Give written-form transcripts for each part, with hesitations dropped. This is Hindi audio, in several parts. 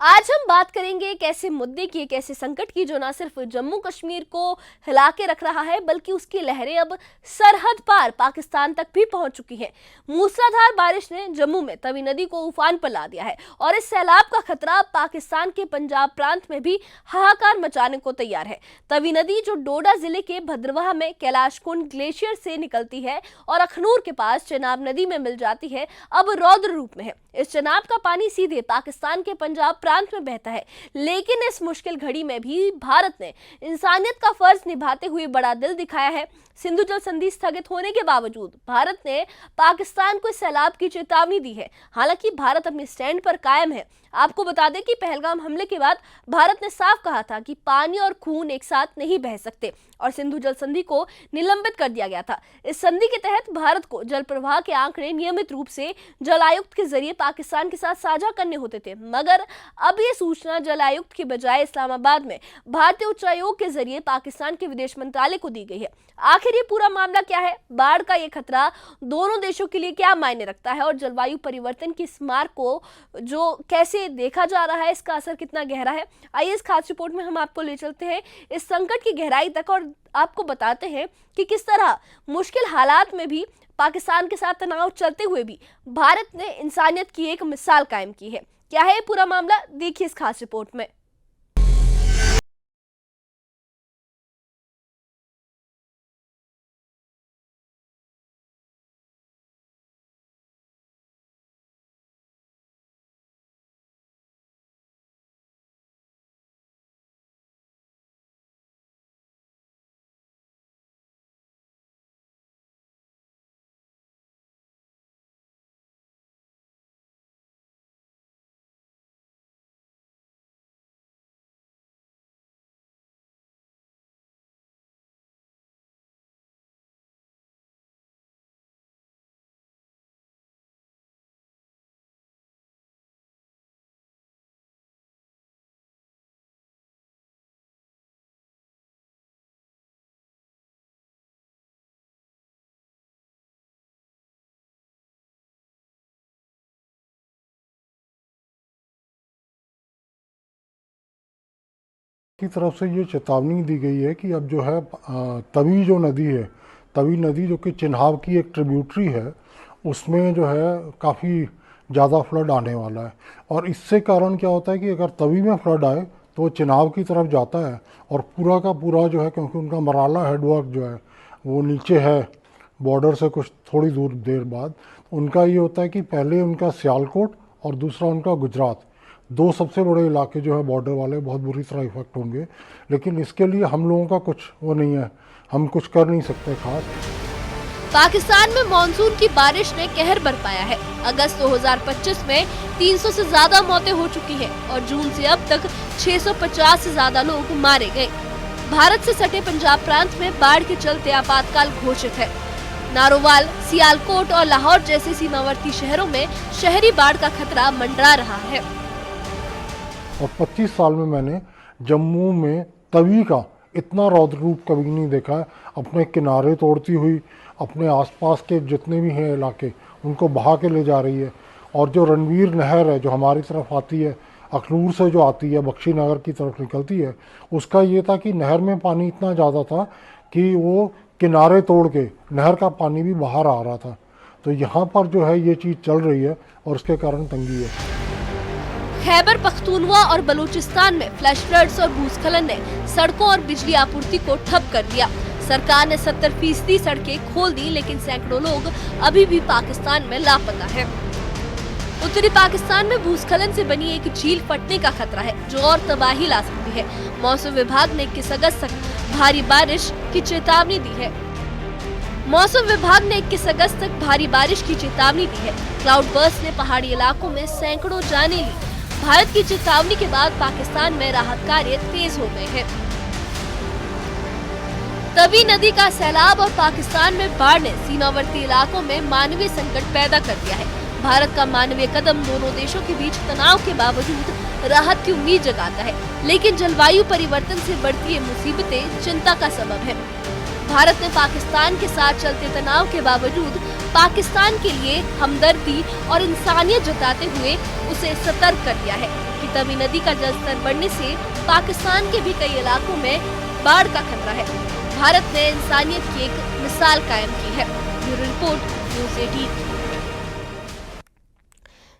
आज हम बात करेंगे एक ऐसे मुद्दे की, एक ऐसे संकट की जो ना सिर्फ जम्मू कश्मीर को हिला के रख रहा है बल्कि उसकी लहरें अब सरहद पार पाकिस्तान तक भी पहुंच चुकी हैं। मूसलाधार बारिश ने जम्मू में तवी नदी को उफान पर ला दिया है और इस सैलाब का खतरा अब पाकिस्तान के पंजाब प्रांत में भी हाहाकार मचाने को तैयार है। तवी नदी जो डोडा जिले के भद्रवाह में कैलाश कुंड ग्लेशियर से निकलती है और अखनूर के पास चेनाब नदी में मिल जाती है, अब रौद्र रूप में है। इस चेनाब का पानी सीधे पाकिस्तान के पंजाब प्रांत में बहता है, लेकिन इस मुश्किल घड़ी में भी भारत ने इंसानियत का फर्ज निभाते हुए बड़ा दिल दिखाया है। सिंधु जल संधि स्थगित होने के बावजूद भारत ने पाकिस्तान को सैलाब की चेतावनी दी है। हालांकि भारत अपने स्टैंड पर कायम है। आपको बता दें कि पहलगाम हमले के बाद भारत ने साफ कहा था कि पानी और खून एक साथ नहीं बह सकते और सिंधु जल संधि को निलंबित कर दिया गया था। इस संधि के तहत भारत को जल प्रवाह के आंकड़े नियमित रूप से जल आयुक्त के जरिए पाकिस्तान के साथ साझा करने होते थे, मगर अब ये सूचना जल आयुक्त के बजाय इस्लामाबाद में भारतीय उच्चायोग के जरिए पाकिस्तान के विदेश मंत्रालय को दी गई है। आखिर ये पूरा मामला क्या है, बाढ़ का ये खतरा दोनों देशों के लिए क्या मायने रखता है और जलवायु परिवर्तन की इस मार को जो कैसे देखा जा रहा है, इसका असर कितना गहरा है, आइए इस खास रिपोर्ट में हम आपको ले चलते हैं इस संकट की गहराई तक और आपको बताते हैं कि किस तरह मुश्किल हालात में भी पाकिस्तान के साथ तनाव चलते हुए भी भारत ने इंसानियत की एक मिसाल कायम की है। क्या है ये पूरा मामला, देखिए इस खास रिपोर्ट में। की तरफ से ये चेतावनी दी गई है कि अब जो है तवी जो नदी है, तवी नदी जो कि चिन्हाव की एक ट्रिब्यूटरी है, उसमें जो है काफ़ी ज़्यादा फ्लड आने वाला है। और इससे कारण क्या होता है कि अगर तवी में फ्लड आए तो वो चिनाब की तरफ जाता है और पूरा का पूरा जो है, क्योंकि उनका मराला हेडवर्क जो है वो नीचे है बॉर्डर से कुछ थोड़ी दूर देर बाद, उनका ये होता है कि पहले उनका सियालकोट और दूसरा उनका गुजरात, दो सबसे बड़े इलाके जो है बॉर्डर वाले बहुत बुरी तरह इफेक्ट होंगे। लेकिन इसके लिए हम लोगों का कुछ वो नहीं है, हम कुछ कर नहीं सकते खास। पाकिस्तान में मानसून की बारिश ने कहर बरपाया है। अगस्त 2025 में 300 से ज्यादा मौतें हो चुकी हैं और जून से अब तक 650 से ज्यादा लोग मारे गए। भारत से सटे पंजाब प्रांत में बाढ़ के चलते आपातकाल घोषित है। नारोवाल, सियालकोट और लाहौर जैसे सीमावर्ती शहरों में शहरी बाढ़ का खतरा मंडरा रहा है। और 25 साल में मैंने जम्मू में तवी का इतना रौद्र रूप कभी नहीं देखा है। अपने किनारे तोड़ती हुई अपने आसपास के जितने भी हैं इलाके उनको बहा के ले जा रही है। और जो रणवीर नहर है जो हमारी तरफ आती है, अखनूर से जो आती है बख्शी नगर की तरफ निकलती है, उसका ये था कि नहर में पानी इतना ज़्यादा था कि वो किनारे तोड़ के नहर का पानी भी बाहर आ रहा था। तो यहाँ पर जो है ये चीज़ चल रही है और उसके कारण तंगी है। खैबर पख्तूनवा और बलूचिस्तान में फ्लैश फ्लड्स और भूस्खलन ने सड़कों और बिजली आपूर्ति को ठप कर दिया। सरकार ने 70% सड़कें खोल दी, लेकिन सैकड़ों लोग अभी भी पाकिस्तान में लापता हैं। उत्तरी पाकिस्तान में भूस्खलन से बनी एक झील फटने का खतरा है जो और तबाही ला सकती है। मौसम विभाग ने 21 अगस्त तक भारी बारिश की चेतावनी दी है। मौसम विभाग ने 21 अगस्त तक भारी बारिश की चेतावनी दी है। क्लाउड बर्स्ट ने पहाड़ी इलाकों में सैकड़ों जानें ली। भारत की चेतावनी के बाद पाकिस्तान में राहत कार्य तेज हो गए हैं। तवी नदी का सैलाब और पाकिस्तान में बाढ़ ने सीमावर्ती इलाकों में मानवीय संकट पैदा कर दिया है। भारत का मानवीय कदम दोनों देशों के बीच तनाव के बावजूद राहत की उम्मीद जगाता है, लेकिन जलवायु परिवर्तन से बढ़ती ये मुसीबतें चिंता का सबब है। भारत ने पाकिस्तान के साथ चलते तनाव के बावजूद पाकिस्तान के लिए हमदर्दी और इंसानियत जताते हुए उसे सतर्क कर दिया है कि वहीं तवी नदी का जलस्तर बढ़ने से पाकिस्तान के भी कई इलाकों में बाढ़ का खतरा है। भारत ने इंसानियत की एक मिसाल कायम की है। Bureau report, news 18।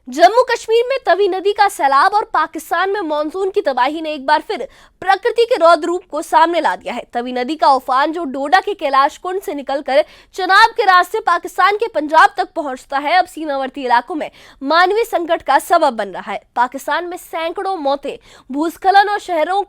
Jammu Kashmir में तवी नदी का सैलाब और पाकिस्तान में मानसून की तबाही ने एक बार फिर प्रकृति के रौद्र रूप को सामने ला दिया है। तवी नदी का उफान जो डोडा के कैलाश कुंड से निकलकर चनाब के रास्ते पाकिस्तान के पंजाब तक पहुंचता है, अब सीमावर्ती इलाकों में मानवीय संकट का सबब बन रहा है। पाकिस्तान में सैकड़ों मौतें, भूस्खलन और शहरों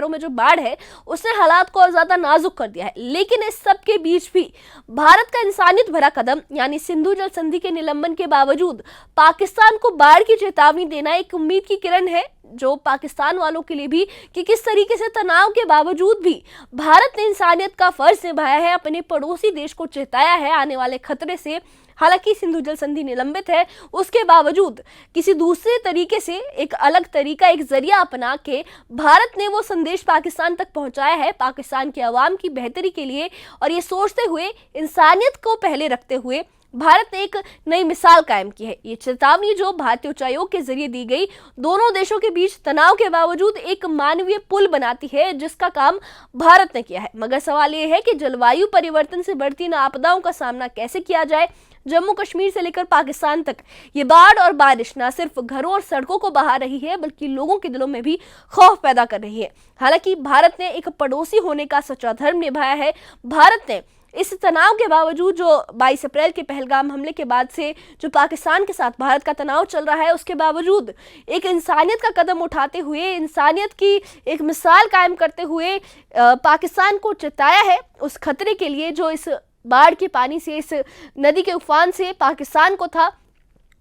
में जो बाढ़ है उसने हालात को और ज्यादा नाजुक कर दिया है। लेकिन इस सब के बीच भी भारत का इंसानियत भरा कदम यानी सिंधु जल संधि के निलंबन के बावजूद पाकिस्तान को बाढ़ की चेतावनी देना एक उम्मीद की किरण है, जो पाकिस्तान वालों के लिए भी कि किस तरीके से तनाव के बावजूद भी भारत ने इंसानियत का फर्ज निभाया है, अपने पड़ोसी देश को चेताया है आने वाले खतरे से। हालांकि सिंधु जल संधि निलंबित है, उसके बावजूद किसी दूसरे तरीके से एक अलग तरीका, एक जरिया अपना के भारत ने वो संदेश पाकिस्तान तक पहुंचाया है, पाकिस्तान के अवाम की बेहतरी के लिए। और ये सोचते हुए, इंसानियत को पहले रखते हुए भारत ने एक नई मिसाल कायम की है। ये चेतावनी जो भारतीय उच्चायोग के जरिए दी गई, दोनों देशों के बीच तनाव के बावजूद एक मानवीय पुल बनाती है, जिसका काम भारत ने किया है। मगर सवाल ये है कि जलवायु परिवर्तन से बढ़ती इन आपदाओं का सामना कैसे किया जाए। जम्मू कश्मीर से लेकर पाकिस्तान तक ये बाढ़ और बारिश न सिर्फ घरों और सड़कों को बहा रही है, बल्कि लोगों के दिलों में भी खौफ पैदा कर रही है। हालांकि भारत ने एक पड़ोसी होने का सच्चा धर्म निभाया है। भारत ने इस तनाव के बावजूद, जो 22 अप्रैल के पहलगाम हमले के बाद से जो पाकिस्तान के साथ भारत का तनाव चल रहा है, उसके बावजूद एक इंसानियत का कदम उठाते हुए, इंसानियत की एक मिसाल कायम करते हुए पाकिस्तान को चेताया है उस खतरे के लिए जो इस बाढ़ के पानी से, इस नदी के उफान से पाकिस्तान को था।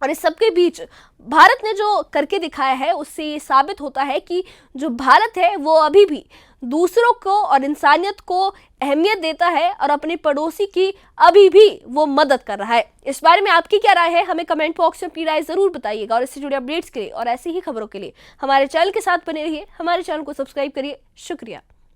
और इस सबके बीच भारत ने जो करके दिखाया है, उससे ये साबित होता है कि जो भारत है वो अभी भी दूसरों को और इंसानियत को अहमियत देता है और अपने पड़ोसी की अभी भी वो मदद कर रहा है। इस बारे में आपकी क्या राय है, हमें कमेंट बॉक्स में अपनी राय जरूर बताइएगा। और इससे जुड़े अपडेट्स के लिए और ऐसी ही खबरों के लिए हमारे चैनल के साथ बने रहिए, हमारे चैनल को सब्सक्राइब करिए। शुक्रिया।